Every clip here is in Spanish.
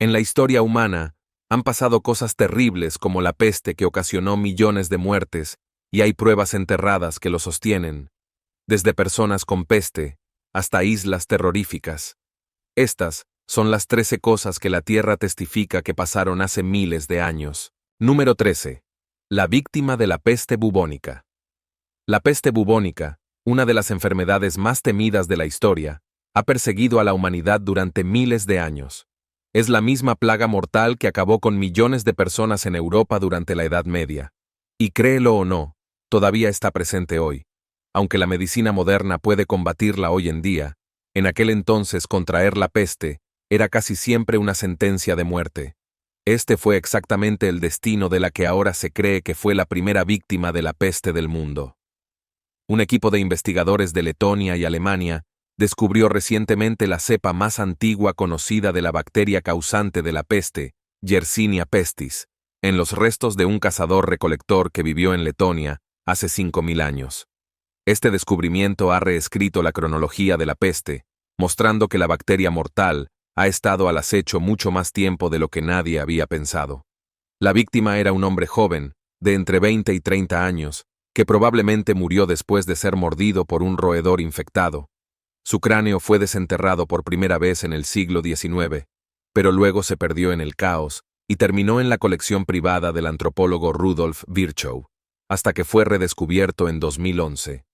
En la historia humana, han pasado cosas terribles como la peste que ocasionó millones de muertes, y hay pruebas enterradas que lo sostienen, desde personas con peste hasta islas terroríficas. Estas son las 13 cosas que la Tierra testifica que pasaron hace miles de años. Número 13. La víctima de la peste bubónica. La peste bubónica, una de las enfermedades más temidas de la historia, ha perseguido a la humanidad durante miles de años. Es la misma plaga mortal que acabó con millones de personas en Europa durante la Edad Media. Y créelo o no, todavía está presente hoy. Aunque la medicina moderna puede combatirla hoy en día, en aquel entonces contraer la peste era casi siempre una sentencia de muerte. Este fue exactamente el destino de la que ahora se cree que fue la primera víctima de la peste del mundo. Un equipo de investigadores de Letonia y Alemania descubrió recientemente la cepa más antigua conocida de la bacteria causante de la peste, Yersinia pestis, en los restos de un cazador-recolector que vivió en Letonia hace 5.000 años. Este descubrimiento ha reescrito la cronología de la peste, mostrando que la bacteria mortal ha estado al acecho mucho más tiempo de lo que nadie había pensado. La víctima era un hombre joven, de entre 20 y 30 años, que probablemente murió después de ser mordido por un roedor infectado. Su cráneo fue desenterrado por primera vez en el siglo XIX, pero luego se perdió en el caos y terminó en la colección privada del antropólogo Rudolf Virchow, hasta que fue redescubierto en 2011.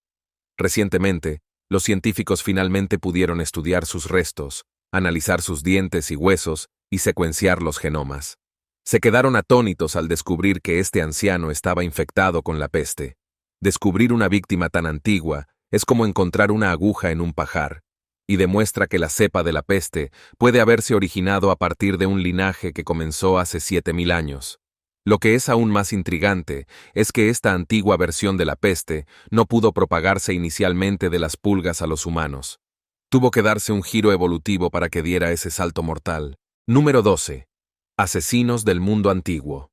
Recientemente, los científicos finalmente pudieron estudiar sus restos, analizar sus dientes y huesos y secuenciar los genomas. Se quedaron atónitos al descubrir que este anciano estaba infectado con la peste. Descubrir una víctima tan antigua es como encontrar una aguja en un pajar, y demuestra que la cepa de la peste puede haberse originado a partir de un linaje que comenzó hace 7.000 años. Lo que es aún más intrigante es que esta antigua versión de la peste no pudo propagarse inicialmente de las pulgas a los humanos. Tuvo que darse un giro evolutivo para que diera ese salto mortal. Número 12. Asesinos del mundo antiguo.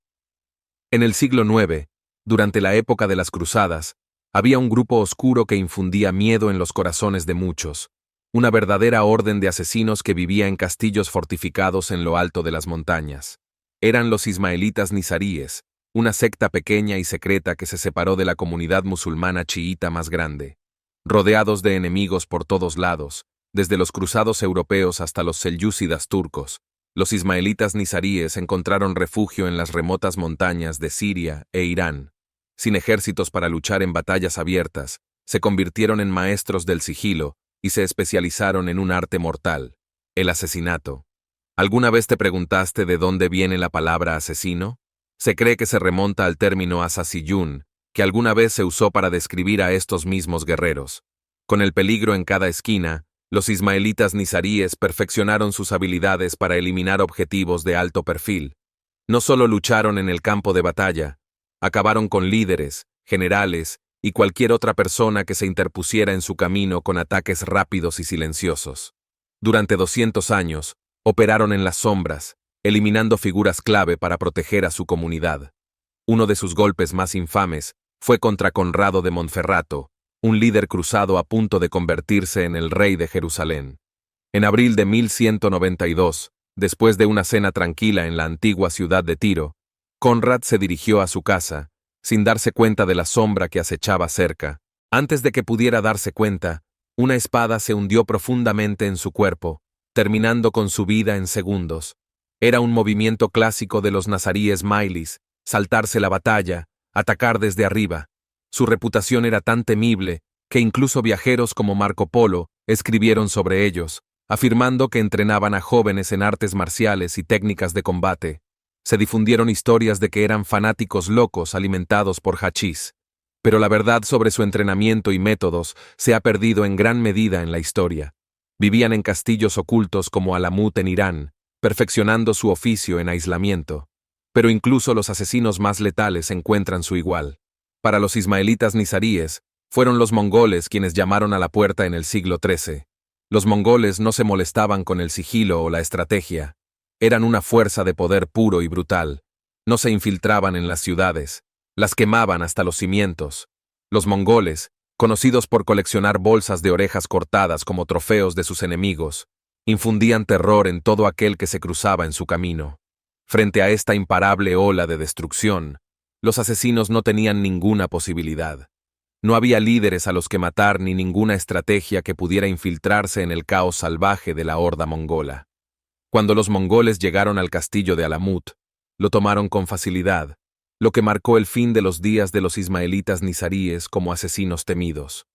En el siglo IX, durante la época de las Cruzadas, había un grupo oscuro que infundía miedo en los corazones de muchos, una verdadera orden de asesinos que vivía en castillos fortificados en lo alto de las montañas. Eran los ismaelitas nizaríes, una secta pequeña y secreta que se separó de la comunidad musulmana chiita más grande. Rodeados de enemigos por todos lados, desde los cruzados europeos hasta los selyúcidas turcos, los ismaelitas nizaríes encontraron refugio en las remotas montañas de Siria e Irán. Sin ejércitos para luchar en batallas abiertas, se convirtieron en maestros del sigilo y se especializaron en un arte mortal, el asesinato. ¿Alguna vez te preguntaste de dónde viene la palabra asesino? Se cree que se remonta al término asasiyun, que alguna vez se usó para describir a estos mismos guerreros. Con el peligro en cada esquina, los ismaelitas nizaríes perfeccionaron sus habilidades para eliminar objetivos de alto perfil. No solo lucharon en el campo de batalla, acabaron con líderes, generales y cualquier otra persona que se interpusiera en su camino con ataques rápidos y silenciosos. Durante 200 años, operaron en las sombras, eliminando figuras clave para proteger a su comunidad. Uno de sus golpes más infames fue contra Conrado de Monferrato, un líder cruzado a punto de convertirse en el rey de Jerusalén. En abril de 1192, después de una cena tranquila en la antigua ciudad de Tiro, Conrad se dirigió a su casa, sin darse cuenta de la sombra que acechaba cerca. Antes de que pudiera darse cuenta, una espada se hundió profundamente en su cuerpo, terminando con su vida en segundos. Era un movimiento clásico de los nazaríes mailis, saltarse la batalla, atacar desde arriba. Su reputación era tan temible que incluso viajeros como Marco Polo escribieron sobre ellos, afirmando que entrenaban a jóvenes en artes marciales y técnicas de combate. Se difundieron historias de que eran fanáticos locos alimentados por hachís, pero la verdad sobre su entrenamiento y métodos se ha perdido en gran medida en la historia. Vivían en castillos ocultos como Alamut en Irán, perfeccionando su oficio en aislamiento. Pero incluso los asesinos más letales encuentran su igual. Para los ismaelitas nizaríes, fueron los mongoles quienes llamaron a la puerta en el siglo XIII. Los mongoles no se molestaban con el sigilo o la estrategia. Eran una fuerza de poder puro y brutal. No se infiltraban en las ciudades, las quemaban hasta los cimientos. Los mongoles, conocidos por coleccionar bolsas de orejas cortadas como trofeos de sus enemigos, Infundían terror en todo aquel que se cruzaba en su camino. Frente a esta imparable ola de destrucción, los asesinos no tenían ninguna posibilidad. No había líderes a los que matar ni ninguna estrategia que pudiera infiltrarse en el caos salvaje de la horda mongola. Cuando los mongoles llegaron al castillo de Alamut, lo tomaron con facilidad, lo que marcó el fin de los días de los ismaelitas nizaríes como asesinos temidos.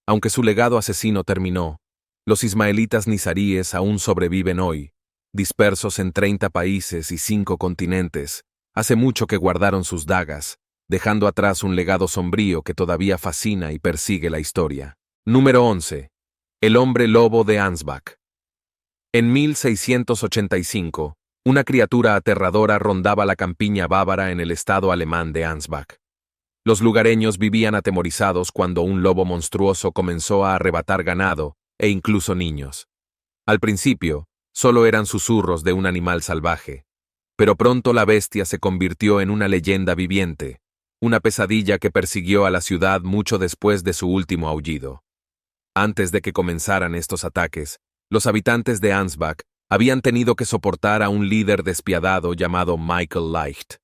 Aunque su legado asesino terminó, los ismaelitas nizaríes aún sobreviven hoy, dispersos en 30 países y 5 continentes. Hace mucho que guardaron sus dagas, dejando atrás un legado sombrío que todavía fascina y persigue la historia. Número 11. El hombre lobo de Ansbach. En 1685, una criatura aterradora rondaba la campiña bávara en el estado alemán de Ansbach. Los lugareños vivían atemorizados cuando un lobo monstruoso comenzó a arrebatar ganado, e incluso niños. Al principio, solo eran susurros de un animal salvaje, pero pronto la bestia se convirtió en una leyenda viviente, una pesadilla que persiguió a la ciudad mucho después de su último aullido. Antes de que comenzaran estos ataques, los habitantes de Ansbach habían tenido que soportar a un líder despiadado llamado Michael Leicht.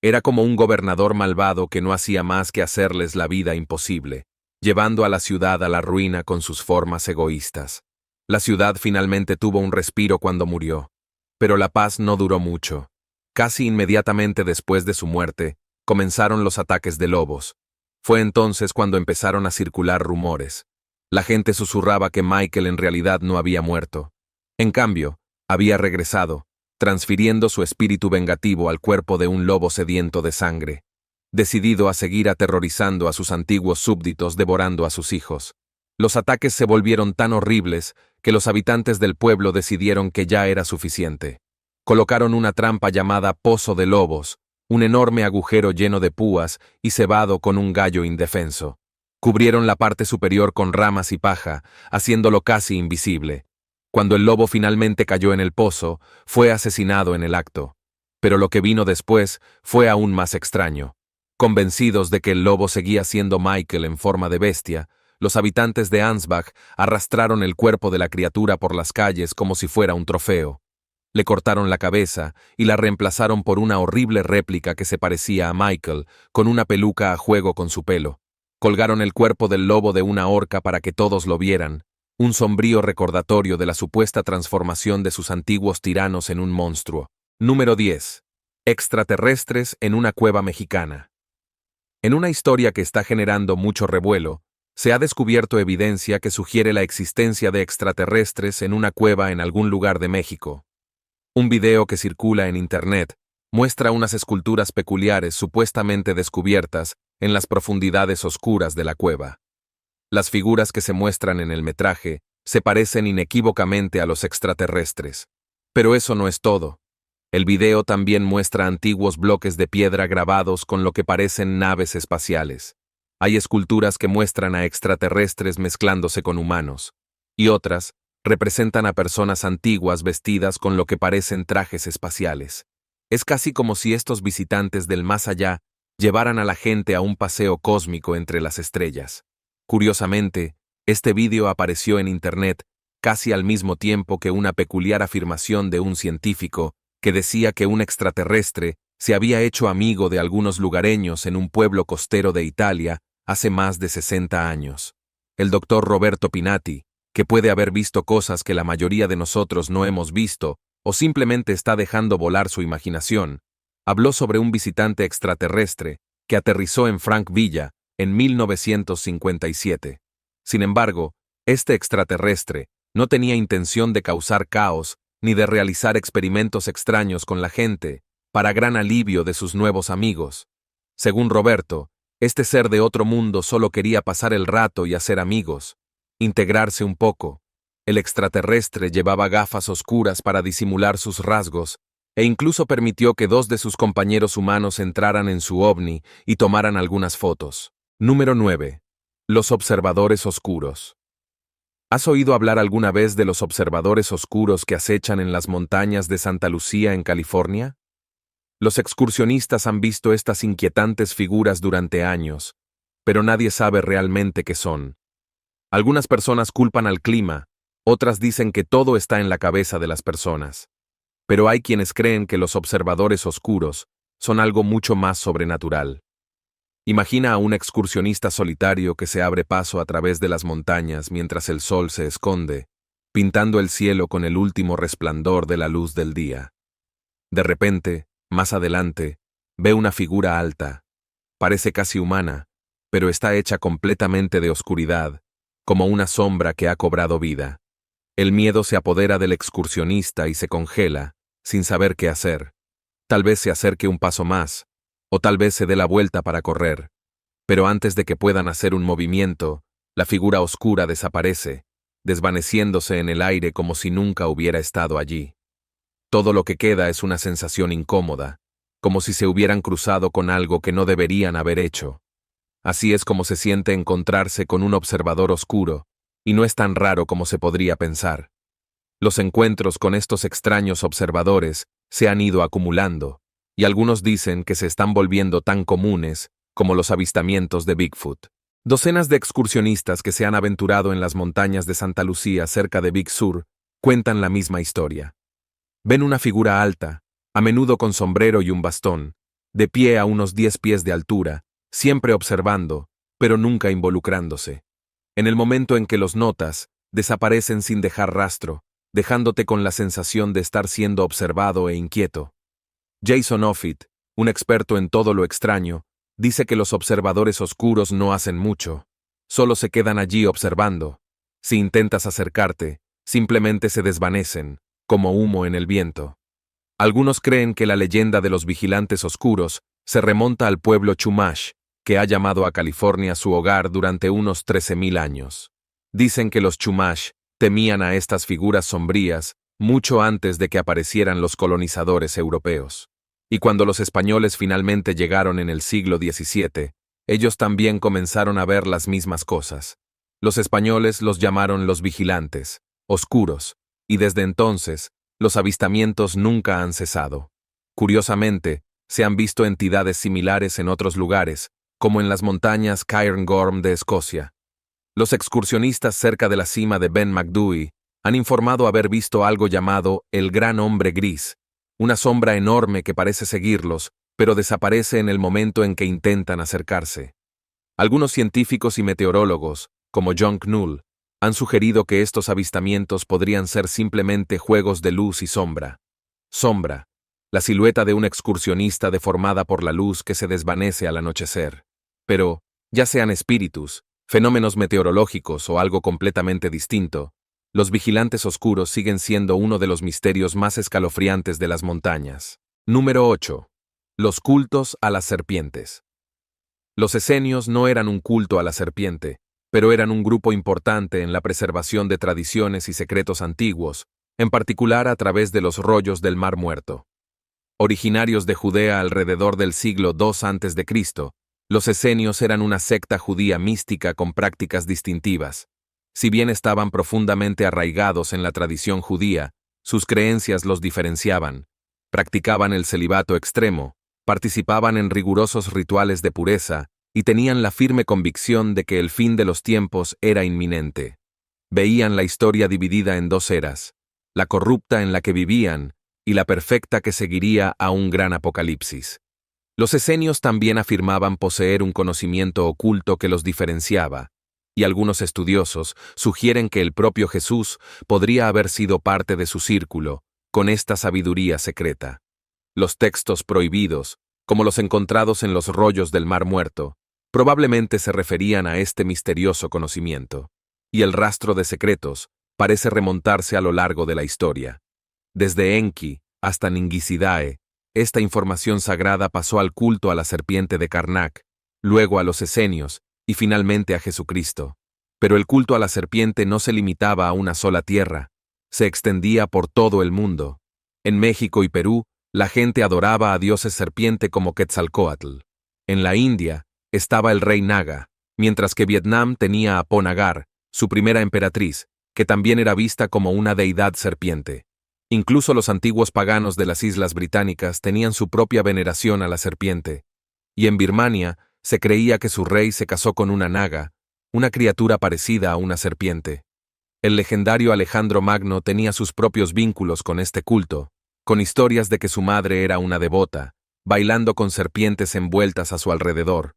Era como un gobernador malvado que no hacía más que hacerles la vida imposible, llevando a la ciudad a la ruina con sus formas egoístas. La ciudad finalmente tuvo un respiro cuando murió, pero la paz no duró mucho. Casi inmediatamente después de su muerte, comenzaron los ataques de lobos. Fue entonces cuando empezaron a circular rumores. La gente susurraba que Michael en realidad no había muerto. En cambio, había regresado, transfiriendo su espíritu vengativo al cuerpo de un lobo sediento de sangre, decidido a seguir aterrorizando a sus antiguos súbditos devorando a sus hijos. Los ataques se volvieron tan horribles que los habitantes del pueblo decidieron que ya era suficiente. Colocaron una trampa llamada Pozo de Lobos, un enorme agujero lleno de púas y cebado con un gallo indefenso. Cubrieron la parte superior con ramas y paja, haciéndolo casi invisible. Cuando el lobo finalmente cayó en el pozo, fue asesinado en el acto. Pero lo que vino después fue aún más extraño. Convencidos de que el lobo seguía siendo Michael en forma de bestia, los habitantes de Ansbach arrastraron el cuerpo de la criatura por las calles como si fuera un trofeo. Le cortaron la cabeza y la reemplazaron por una horrible réplica que se parecía a Michael, con una peluca a juego con su pelo. Colgaron el cuerpo del lobo de una horca para que todos lo vieran, un sombrío recordatorio de la supuesta transformación de sus antiguos tiranos en un monstruo. Número 10. Extraterrestres en una cueva mexicana. En una historia que está generando mucho revuelo, se ha descubierto evidencia que sugiere la existencia de extraterrestres en una cueva en algún lugar de México. Un video que circula en Internet muestra unas esculturas peculiares supuestamente descubiertas en las profundidades oscuras de la cueva. Las figuras que se muestran en el metraje se parecen inequívocamente a los extraterrestres. Pero eso no es todo. El video también muestra antiguos bloques de piedra grabados con lo que parecen naves espaciales. Hay esculturas que muestran a extraterrestres mezclándose con humanos, y otras representan a personas antiguas vestidas con lo que parecen trajes espaciales. Es casi como si estos visitantes del más allá llevaran a la gente a un paseo cósmico entre las estrellas. Curiosamente, este vídeo apareció en Internet casi al mismo tiempo que una peculiar afirmación de un científico que decía que un extraterrestre se había hecho amigo de algunos lugareños en un pueblo costero de Italia hace más de 60 años. El doctor Roberto Pinati, que puede haber visto cosas que la mayoría de nosotros no hemos visto o simplemente está dejando volar su imaginación, habló sobre un visitante extraterrestre que aterrizó en Frankvilla en 1957. Sin embargo, este extraterrestre no tenía intención de causar caos ni de realizar experimentos extraños con la gente, para gran alivio de sus nuevos amigos. Según Roberto, este ser de otro mundo solo quería pasar el rato y hacer amigos, integrarse un poco. El extraterrestre llevaba gafas oscuras para disimular sus rasgos, e incluso permitió que 2 de sus compañeros humanos entraran en su ovni y tomaran algunas fotos. Número 9. Los observadores oscuros. ¿Has oído hablar alguna vez de los observadores oscuros que acechan en las montañas de Santa Lucía en California? Los excursionistas han visto estas inquietantes figuras durante años, pero nadie sabe realmente qué son. Algunas personas culpan al clima, Otras dicen que todo está en la cabeza de las personas. Pero hay quienes creen que los observadores oscuros son algo mucho más sobrenatural. Imagina a un excursionista solitario que se abre paso a través de las montañas mientras el sol se esconde, pintando el cielo con el último resplandor de la luz del día. De repente, más adelante, ve una figura alta. Parece casi humana, pero está hecha completamente de oscuridad, como una sombra que ha cobrado vida. El miedo se apodera del excursionista y se congela, sin saber qué hacer. Tal vez se acerque un paso más, o tal vez se dé la vuelta para correr. Pero antes de que puedan hacer un movimiento, la figura oscura desaparece, desvaneciéndose en el aire como si nunca hubiera estado allí. Todo lo que queda es una sensación incómoda, como si se hubieran cruzado con algo que no deberían haber hecho. Así es como se siente encontrarse con un observador oscuro, y no es tan raro como se podría pensar. Los encuentros con estos extraños observadores se han ido acumulando, y algunos dicen que se están volviendo tan comunes como los avistamientos de Bigfoot. Docenas de excursionistas que se han aventurado en las montañas de Santa Lucía cerca de Big Sur cuentan la misma historia. Ven una figura alta, a menudo con sombrero y un bastón, de pie a unos 10 pies de altura, siempre observando, pero nunca involucrándose. En el momento en que los notas, desaparecen sin dejar rastro, dejándote con la sensación de estar siendo observado e inquieto. Jason Offutt, un experto en todo lo extraño, dice que los observadores oscuros no hacen mucho, solo se quedan allí observando. Si intentas acercarte, simplemente se desvanecen, como humo en el viento. Algunos creen que la leyenda de los vigilantes oscuros se remonta al pueblo Chumash, que ha llamado a California su hogar durante unos 13,000 años. Dicen que los Chumash temían a estas figuras sombrías mucho antes de que aparecieran los colonizadores europeos. Y cuando los españoles finalmente llegaron en el siglo XVII, ellos también comenzaron a ver las mismas cosas. Los españoles los llamaron los vigilantes, oscuros, y desde entonces, los avistamientos nunca han cesado. Curiosamente, se han visto entidades similares en otros lugares, como en las montañas Cairngorm de Escocia. Los excursionistas cerca de la cima de Ben Macdui han informado haber visto algo llamado el Gran Hombre Gris, una sombra enorme que parece seguirlos, pero desaparece en el momento en que intentan acercarse. Algunos científicos y meteorólogos, como John Knoll, han sugerido que estos avistamientos podrían ser simplemente juegos de luz y sombra. Sombra, la silueta de un excursionista deformada por la luz que se desvanece al anochecer. Pero, ya sean espíritus, fenómenos meteorológicos o algo completamente distinto, los vigilantes oscuros siguen siendo uno de los misterios más escalofriantes de las montañas. Número 8. Los cultos a las serpientes. Los esenios no eran un culto a la serpiente, pero eran un grupo importante en la preservación de tradiciones y secretos antiguos, en particular a través de los rollos del Mar Muerto. Originarios de Judea alrededor del siglo II a.C., los esenios eran una secta judía mística con prácticas distintivas. Si bien estaban profundamente arraigados en la tradición judía, sus creencias los diferenciaban. Practicaban el celibato extremo, participaban en rigurosos rituales de pureza y tenían la firme convicción de que el fin de los tiempos era inminente. Veían la historia dividida en dos eras, la corrupta en la que vivían y la perfecta que seguiría a un gran apocalipsis. Los esenios también afirmaban poseer un conocimiento oculto que los diferenciaba, y algunos estudiosos sugieren que el propio Jesús podría haber sido parte de su círculo, con esta sabiduría secreta. Los textos prohibidos, como los encontrados en los rollos del Mar Muerto, probablemente se referían a este misterioso conocimiento, y el rastro de secretos parece remontarse a lo largo de la historia. Desde Enki hasta Ningisidae, esta información sagrada pasó al culto a la serpiente de Karnak, luego a los esenios y finalmente a Jesucristo. Pero el culto a la serpiente no se limitaba a una sola tierra, se extendía por todo el mundo. En México y Perú, la gente adoraba a dioses serpiente como Quetzalcóatl. En la India estaba el rey Naga, mientras que Vietnam tenía a Po Nagar, su primera emperatriz, que también era vista como una deidad serpiente. Incluso los antiguos paganos de las Islas Británicas tenían su propia veneración a la serpiente. Y en Birmania se creía que su rey se casó con una naga, una criatura parecida a una serpiente. El legendario Alejandro Magno tenía sus propios vínculos con este culto, con historias de que su madre era una devota, bailando con serpientes envueltas a su alrededor.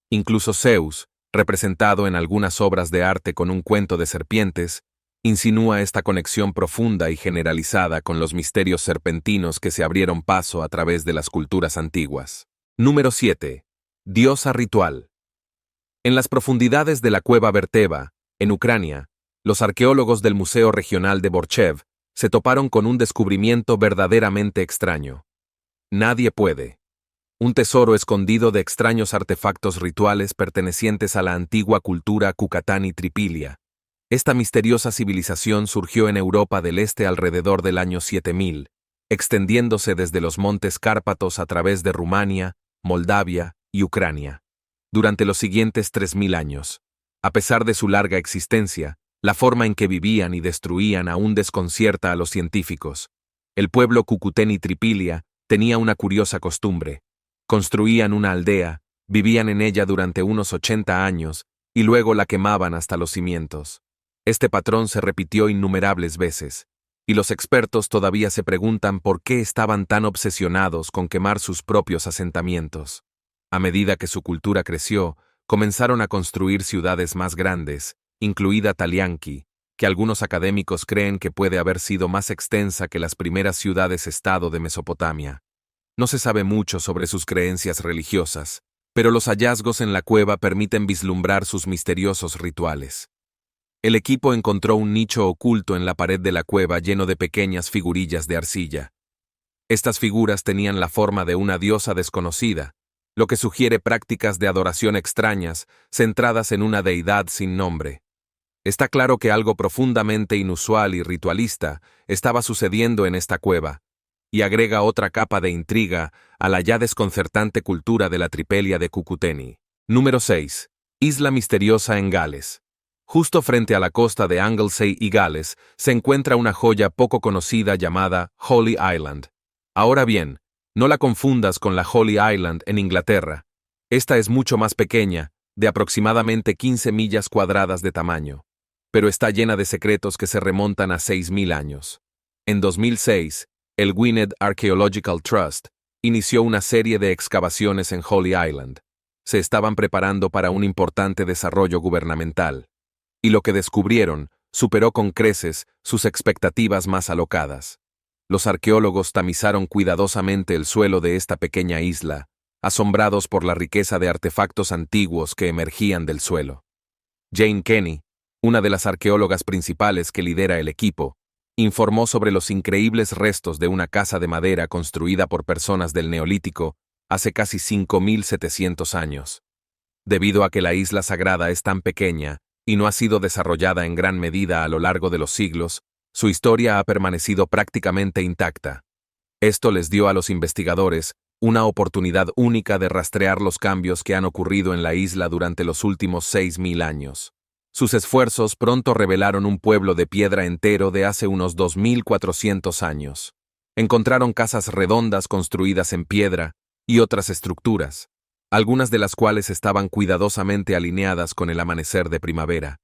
Incluso Zeus, representado en algunas obras de arte con un cuento de serpientes, insinúa esta conexión profunda y generalizada con los misterios serpentinos que se abrieron paso a través de las culturas antiguas. Número 7. Diosa ritual. En las profundidades de la cueva Verteva, en Ucrania, los arqueólogos del Museo Regional de Borchev se toparon con un descubrimiento verdaderamente extraño. Nadie puede. Un tesoro escondido de extraños artefactos rituales pertenecientes a la antigua cultura Cucatani-Tripilia. Esta misteriosa civilización surgió en Europa del Este alrededor del año 7000, extendiéndose desde los montes Cárpatos a través de Rumania, Moldavia y Ucrania. Durante los siguientes 3000 años, a pesar de su larga existencia, la forma en que vivían y destruían aún desconcierta a los científicos. El pueblo Cucuteni-Tripilia tenía una curiosa costumbre. Construían una aldea, vivían en ella durante unos 80 años y luego la quemaban hasta los cimientos. Este patrón se repitió innumerables veces, y los expertos todavía se preguntan por qué estaban tan obsesionados con quemar sus propios asentamientos. A medida que su cultura creció, comenzaron a construir ciudades más grandes, incluida Talianki, que algunos académicos creen que puede haber sido más extensa que las primeras ciudades-estado de Mesopotamia. No se sabe mucho sobre sus creencias religiosas, pero los hallazgos en la cueva permiten vislumbrar sus misteriosos rituales. El equipo encontró un nicho oculto en la pared de la cueva lleno de pequeñas figurillas de arcilla. Estas figuras tenían la forma de una diosa desconocida, lo que sugiere prácticas de adoración extrañas, centradas en una deidad sin nombre. Está claro que algo profundamente inusual y ritualista estaba sucediendo en esta cueva, y agrega otra capa de intriga a la ya desconcertante cultura de la Tripelia de Cucuteni. Número 6. Isla misteriosa en Gales. Justo frente a la costa de Anglesey y Gales se encuentra una joya poco conocida llamada Holy Island. Ahora bien, no la confundas con la Holy Island en Inglaterra. Esta es mucho más pequeña, de aproximadamente 15 millas cuadradas de tamaño, pero está llena de secretos que se remontan a 6000 años. En 2006, el Gwynedd Archaeological Trust inició una serie de excavaciones en Holy Island. Se estaban preparando para un importante desarrollo gubernamental, y lo que descubrieron superó con creces sus expectativas más alocadas. Los arqueólogos tamizaron cuidadosamente el suelo de esta pequeña isla, asombrados por la riqueza de artefactos antiguos que emergían del suelo. Jane Kenny, una de las arqueólogas principales que lidera el equipo, informó sobre los increíbles restos de una casa de madera construida por personas del Neolítico hace casi 5700 años. Debido a que la isla sagrada es tan pequeña y no ha sido desarrollada en gran medida a lo largo de los siglos, su historia ha permanecido prácticamente intacta. Esto les dio a los investigadores una oportunidad única de rastrear los cambios que han ocurrido en la isla durante los últimos 6000 años. Sus esfuerzos pronto revelaron un pueblo de piedra entero de hace unos 2400 años. Encontraron casas redondas construidas en piedra y otras estructuras, algunas de las cuales estaban cuidadosamente alineadas con el amanecer de primavera.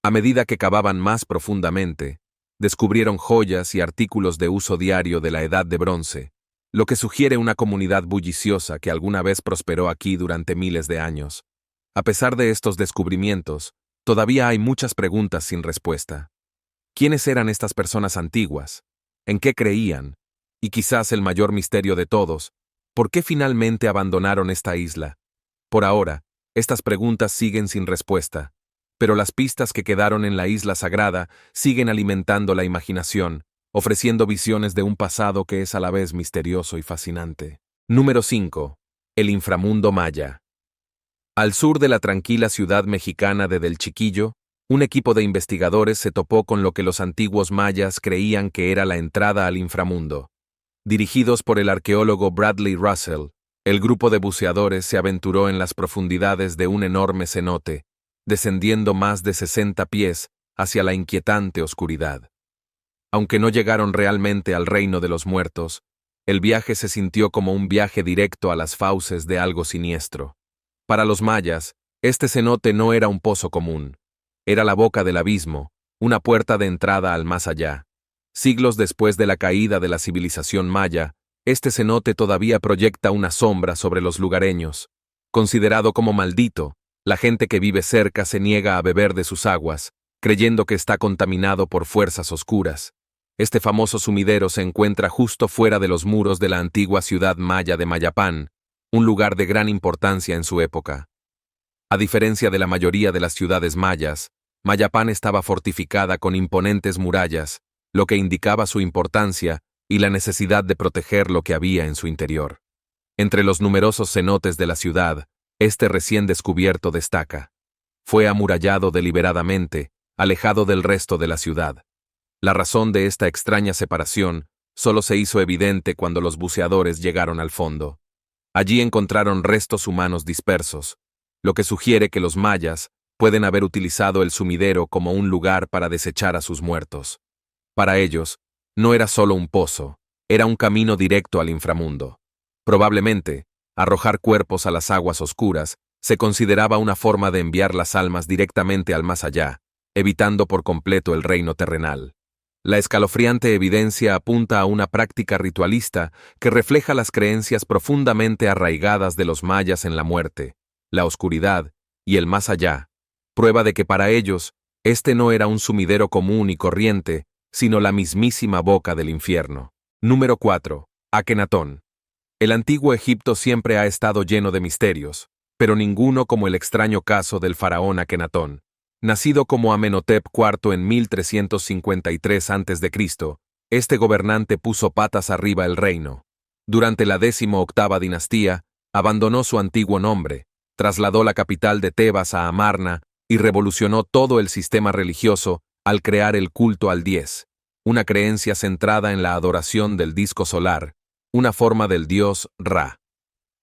A medida que cavaban más profundamente, descubrieron joyas y artículos de uso diario de la Edad de Bronce, lo que sugiere una comunidad bulliciosa que alguna vez prosperó aquí durante miles de años. A pesar de estos descubrimientos, todavía hay muchas preguntas sin respuesta. ¿Quiénes eran estas personas antiguas? ¿En qué creían? Y quizás el mayor misterio de todos, ¿por qué finalmente abandonaron esta isla? Por ahora, estas preguntas siguen sin respuesta, pero las pistas que quedaron en la isla sagrada siguen alimentando la imaginación, ofreciendo visiones de un pasado que es a la vez misterioso y fascinante. Número 5. El inframundo maya. Al sur de la tranquila ciudad mexicana de Del Chiquillo, un equipo de investigadores se topó con lo que los antiguos mayas creían que era la entrada al inframundo. Dirigidos por el arqueólogo Bradley Russell, el grupo de buceadores se aventuró en las profundidades de un enorme cenote, descendiendo más de 60 pies hacia la inquietante oscuridad. Aunque no llegaron realmente al reino de los muertos, el viaje se sintió como un viaje directo a las fauces de algo siniestro. Para los mayas, este cenote no era un pozo común, era la boca del abismo, una puerta de entrada al más allá. Siglos después de la caída de la civilización maya, este cenote todavía proyecta una sombra sobre los lugareños. Considerado como maldito, la gente que vive cerca se niega a beber de sus aguas, creyendo que está contaminado por fuerzas oscuras. Este famoso sumidero se encuentra justo fuera de los muros de la antigua ciudad maya de Mayapán, un lugar de gran importancia en su época. A diferencia de la mayoría de las ciudades mayas, Mayapán estaba fortificada con imponentes murallas, lo que indicaba su importancia y la necesidad de proteger lo que había en su interior. Entre los numerosos cenotes de la ciudad, este recién descubierto destaca. Fue amurallado deliberadamente, alejado del resto de la ciudad. La razón de esta extraña separación solo se hizo evidente cuando los buceadores llegaron al fondo. Allí encontraron restos humanos dispersos, lo que sugiere que los mayas pueden haber utilizado el sumidero como un lugar para desechar a sus muertos. Para ellos, no era solo un pozo, era un camino directo al inframundo. Probablemente, arrojar cuerpos a las aguas oscuras se consideraba una forma de enviar las almas directamente al más allá, evitando por completo el reino terrenal. La escalofriante evidencia apunta a una práctica ritualista que refleja las creencias profundamente arraigadas de los mayas en la muerte, la oscuridad y el más allá, prueba de que para ellos, este no era un sumidero común y corriente, sino la mismísima boca del infierno. Número 4. Akenatón. El antiguo Egipto siempre ha estado lleno de misterios, pero ninguno como el extraño caso del faraón Akenatón. Nacido como Amenhotep IV en 1353 a.C., este gobernante puso patas arriba el reino. Durante la 18ª dinastía, abandonó su antiguo nombre, trasladó la capital de Tebas a Amarna y revolucionó todo el sistema religioso al crear el culto al Diez, una creencia centrada en la adoración del disco solar, una forma del dios Ra.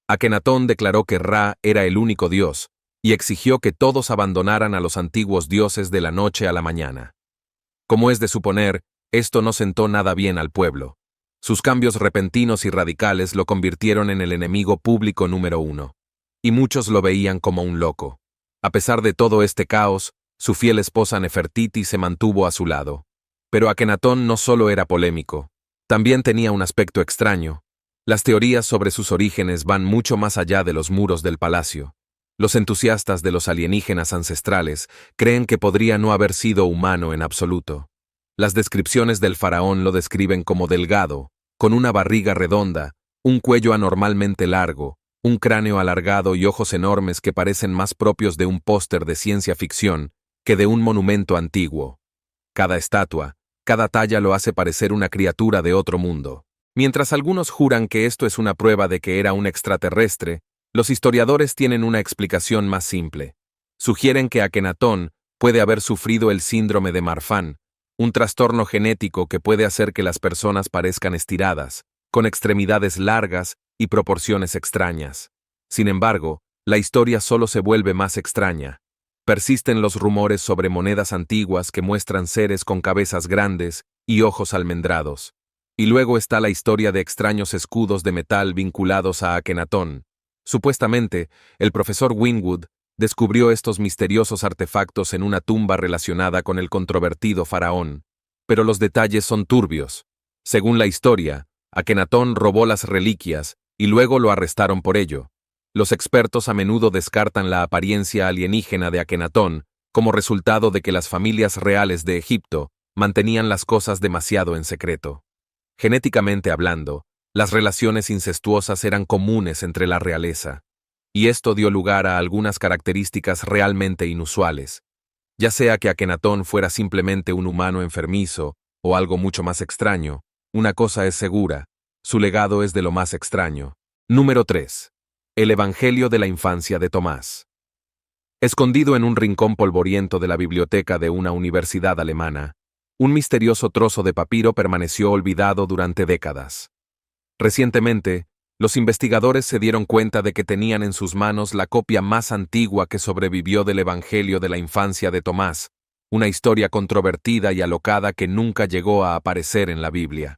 Akenatón declaró que Ra era el único dios, y exigió que todos abandonaran a los antiguos dioses de la noche a la mañana. Como es de suponer, esto no sentó nada bien al pueblo. Sus cambios repentinos y radicales lo convirtieron en el enemigo público número 1. Y muchos lo veían como un loco. A pesar de todo este caos, su fiel esposa Nefertiti se mantuvo a su lado. Pero Akenatón no solo era polémico, también tenía un aspecto extraño. Las teorías sobre sus orígenes van mucho más allá de los muros del palacio. Los entusiastas de los alienígenas ancestrales creen que podría no haber sido humano en absoluto. Las descripciones del faraón lo describen como delgado, con una barriga redonda, un cuello anormalmente largo, un cráneo alargado y ojos enormes que parecen más propios de un póster de ciencia ficción que de un monumento antiguo. Cada estatua, cada talla lo hace parecer una criatura de otro mundo. Mientras algunos juran que esto es una prueba de que era un extraterrestre, los historiadores tienen una explicación más simple. Sugieren que Akenatón puede haber sufrido el síndrome de Marfan, un trastorno genético que puede hacer que las personas parezcan estiradas, con extremidades largas y proporciones extrañas. Sin embargo, la historia solo se vuelve más extraña. Persisten los rumores sobre monedas antiguas que muestran seres con cabezas grandes y ojos almendrados. Y luego está la historia de extraños escudos de metal vinculados a Akenatón. Supuestamente, el profesor Winwood descubrió estos misteriosos artefactos en una tumba relacionada con el controvertido faraón, pero los detalles son turbios. Según la historia, Akenatón robó las reliquias y luego lo arrestaron por ello. Los expertos a menudo descartan la apariencia alienígena de Akenatón como resultado de que las familias reales de Egipto mantenían las cosas demasiado en secreto. Genéticamente hablando, las relaciones incestuosas eran comunes entre la realeza, y esto dio lugar a algunas características realmente inusuales. Ya sea que Akenatón fuera simplemente un humano enfermizo o algo mucho más extraño, una cosa es segura, su legado es de lo más extraño. Número 3. El Evangelio de la infancia de Tomás. Escondido en un rincón polvoriento de la biblioteca de una universidad alemana, un misterioso trozo de papiro permaneció olvidado durante décadas. Recientemente, los investigadores se dieron cuenta de que tenían en sus manos la copia más antigua que sobrevivió del Evangelio de la infancia de Tomás, una historia controvertida y alocada que nunca llegó a aparecer en la Biblia.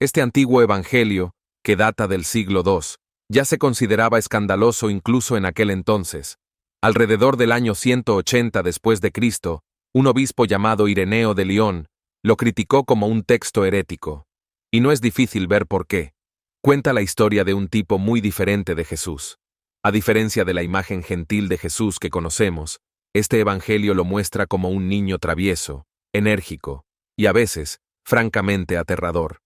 Este antiguo Evangelio, que data del siglo II, ya se consideraba escandaloso incluso en aquel entonces. Alrededor del año 180 después de Cristo, Un obispo llamado Ireneo de León lo criticó como un texto herético. Y no es difícil ver por qué. Cuenta la historia de un tipo muy diferente de Jesús. A diferencia de la imagen gentil de Jesús que conocemos, este evangelio lo muestra como un niño travieso, enérgico y a veces, francamente aterrador.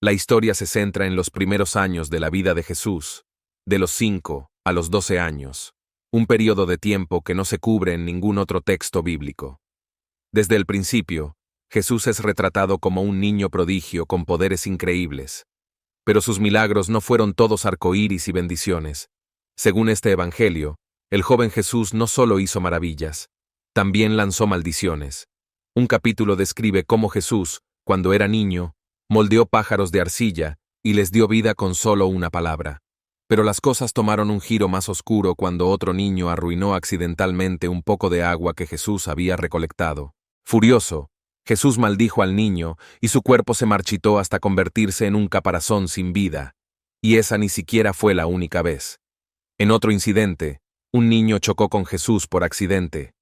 La historia se centra en los primeros años de la vida de Jesús, de los 5 a los 12 años, un periodo de tiempo que no se cubre en ningún otro texto bíblico. Desde el principio, Jesús es retratado como un niño prodigio con poderes increíbles. Pero sus milagros no fueron todos arcoíris y bendiciones. Según este evangelio, el joven Jesús no solo hizo maravillas, también lanzó maldiciones. Un capítulo describe cómo Jesús, cuando era niño, moldeó pájaros de arcilla y les dio vida con solo una palabra. Pero las cosas tomaron un giro más oscuro cuando otro niño arruinó accidentalmente un poco de agua que Jesús había recolectado. Furioso, Jesús maldijo al niño y su cuerpo se marchitó hasta convertirse en un caparazón sin vida. Y esa ni siquiera fue la única vez. En otro incidente, un niño chocó con Jesús por accidente.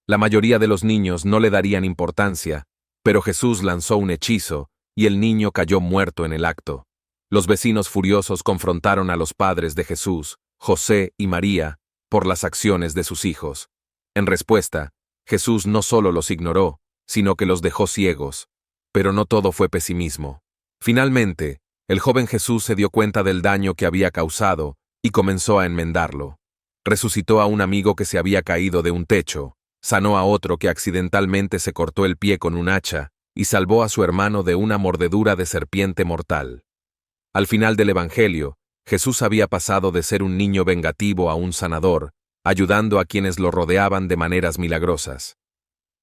La mayoría de los niños no le darían importancia, pero Jesús lanzó un hechizo y el niño cayó muerto en el acto. Los vecinos furiosos confrontaron a los padres de Jesús, José y María, por las acciones de sus hijos. En respuesta, Jesús no solo los ignoró, sino que los dejó ciegos. Pero no todo fue pesimismo. Finalmente, el joven Jesús se dio cuenta del daño que había causado y comenzó a enmendarlo. Resucitó a un amigo que se había caído de un techo, sanó a otro que accidentalmente se cortó el pie con un hacha y salvó a su hermano de una mordedura de serpiente mortal. Al final del Evangelio, Jesús había pasado de ser un niño vengativo a un sanador, ayudando a quienes lo rodeaban de maneras milagrosas.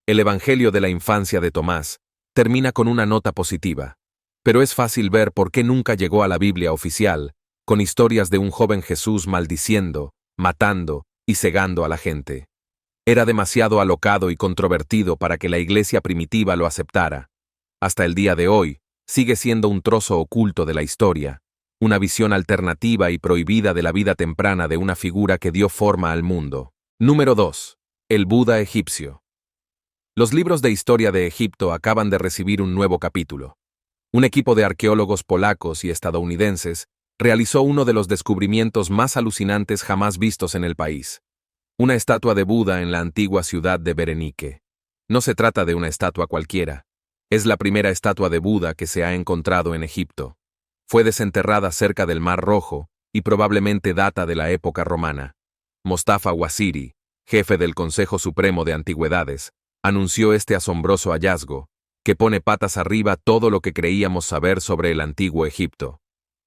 El Evangelio de la infancia de Tomás termina con una nota positiva, pero es fácil ver por qué nunca llegó a la Biblia oficial, con historias de un joven Jesús maldiciendo, matando y cegando a la gente. Era demasiado alocado y controvertido para que la iglesia primitiva lo aceptara. Hasta el día de hoy, sigue siendo un trozo oculto de la historia, una visión alternativa y prohibida de la vida temprana de una figura que dio forma al mundo. Número 2. El Buda egipcio. Los libros de historia de Egipto acaban de recibir un nuevo capítulo. Un equipo de arqueólogos polacos y estadounidenses realizó uno de los descubrimientos más alucinantes jamás vistos en el país. Una estatua de Buda en la antigua ciudad de Berenike. No se trata de una estatua cualquiera. Es la primera estatua de Buda que se ha encontrado en Egipto. Fue desenterrada cerca del Mar Rojo y probablemente data de la época romana. Mostafa Waziri, jefe del Consejo Supremo de Antigüedades, anunció este asombroso hallazgo, que pone patas arriba todo lo que creíamos saber sobre el antiguo Egipto.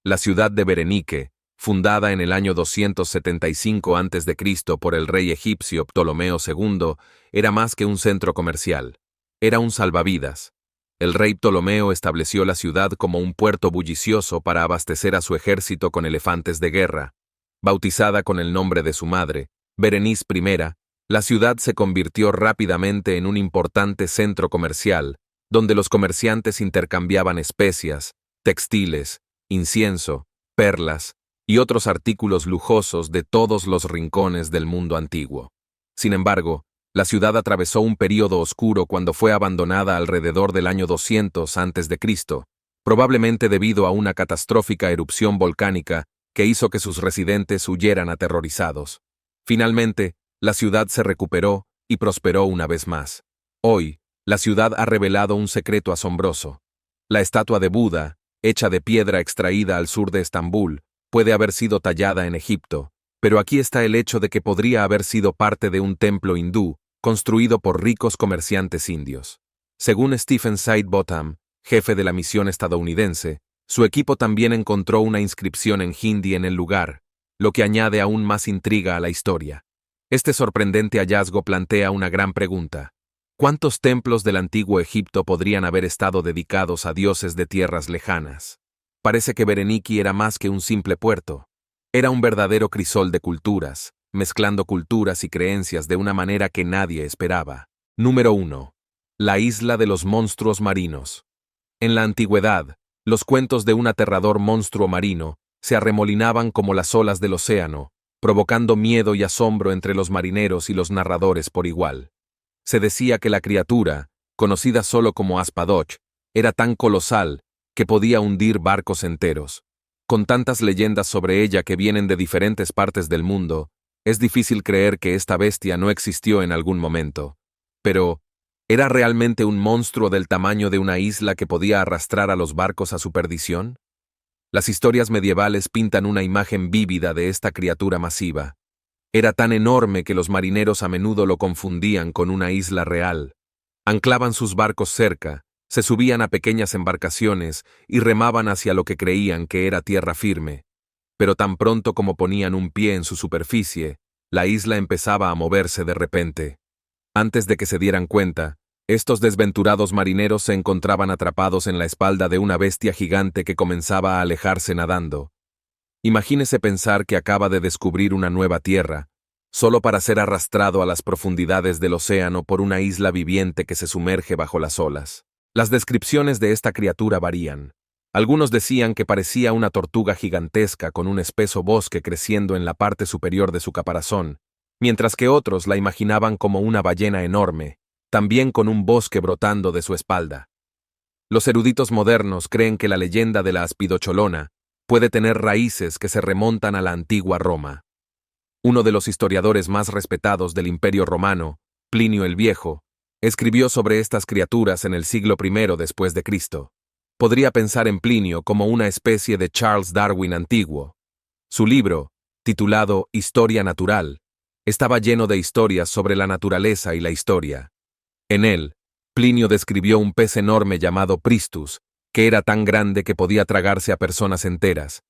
La ciudad de Berenike, fundada en el año 275 a.C. por el rey egipcio Ptolomeo II, era más que un centro comercial. Era un salvavidas. El rey Ptolomeo estableció la ciudad como un puerto bullicioso para abastecer a su ejército con elefantes de guerra. Bautizada con el nombre de su madre, Berenice I, la ciudad se convirtió rápidamente en un importante centro comercial, donde los comerciantes intercambiaban especias, textiles, incienso, perlas y otros artículos lujosos de todos los rincones del mundo antiguo. Sin embargo, la ciudad atravesó un período oscuro cuando fue abandonada alrededor del año 200 a.C., probablemente debido a una catastrófica erupción volcánica que hizo que sus residentes huyeran aterrorizados. Finalmente, la ciudad se recuperó y prosperó una vez más. Hoy, la ciudad ha revelado un secreto asombroso. La estatua de Buda, hecha de piedra extraída al sur de Estambul, puede haber sido tallada en Egipto, pero aquí está el hecho de que podría haber sido parte de un templo hindú, construido por ricos comerciantes indios. Según Stephen Sidebottom, jefe de la misión estadounidense, su equipo también encontró una inscripción en hindi en el lugar, lo que añade aún más intriga a la historia. Este sorprendente hallazgo plantea una gran pregunta. ¿Cuántos templos del antiguo Egipto podrían haber estado dedicados a dioses de tierras lejanas? Parece que Berenike era más que un simple puerto. Era un verdadero crisol de culturas, mezclando culturas y creencias de una manera que nadie esperaba. Número 1. La isla de los monstruos marinos. En la antigüedad, los cuentos de un aterrador monstruo marino se arremolinaban como las olas del océano, provocando miedo y asombro entre los marineros y los narradores por igual. Se decía que la criatura, conocida solo como Aspadoch, era tan colosal que podía hundir barcos enteros. Con tantas leyendas sobre ella que vienen de diferentes partes del mundo, es difícil creer que esta bestia no existió en algún momento. Pero, ¿era realmente un monstruo del tamaño de una isla que podía arrastrar a los barcos a su perdición? Las historias medievales pintan una imagen vívida de esta criatura masiva. Era tan enorme que los marineros a menudo lo confundían con una isla real. Anclaban sus barcos cerca, se subían a pequeñas embarcaciones y remaban hacia lo que creían que era tierra firme. Pero tan pronto como ponían un pie en su superficie, la isla empezaba a moverse de repente. Antes de que se dieran cuenta, estos desventurados marineros se encontraban atrapados en la espalda de una bestia gigante que comenzaba a alejarse nadando. Imagínese pensar que acaba de descubrir una nueva tierra, solo para ser arrastrado a las profundidades del océano por una isla viviente que se sumerge bajo las olas. Las descripciones de esta criatura varían. Algunos decían que parecía una tortuga gigantesca con un espeso bosque creciendo en la parte superior de su caparazón, mientras que otros la imaginaban como una ballena enorme, también con un bosque brotando de su espalda. Los eruditos modernos creen que la leyenda de la aspidocholona puede tener raíces que se remontan a la antigua Roma. Uno de los historiadores más respetados del Imperio Romano, Plinio el Viejo, escribió sobre estas criaturas en el siglo I después de Cristo. Podría pensar en Plinio como una especie de Charles Darwin antiguo. Su libro, titulado Historia Natural, estaba lleno de historias sobre la naturaleza y la historia. En él, Plinio describió un pez enorme llamado Pristus, que era tan grande que podía tragarse a personas enteras.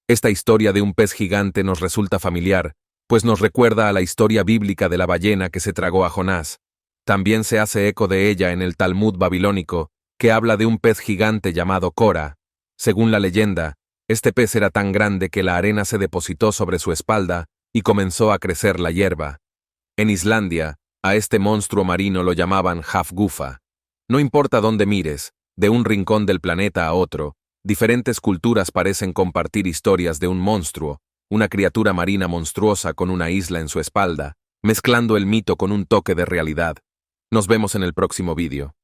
Esta historia de un pez gigante nos resulta familiar, pues nos recuerda a la historia bíblica de la ballena que se tragó a Jonás. También se hace eco de ella en el Talmud babilónico, que habla de un pez gigante llamado Cora. Según la leyenda, este pez era tan grande que la arena se depositó sobre su espalda y comenzó a crecer la hierba. En Islandia, a este monstruo marino lo llamaban Hafgufa. No importa dónde mires, de un rincón del planeta a otro, diferentes culturas parecen compartir historias de un monstruo, una criatura marina monstruosa con una isla en su espalda, mezclando el mito con un toque de realidad. Nos vemos en el próximo vídeo.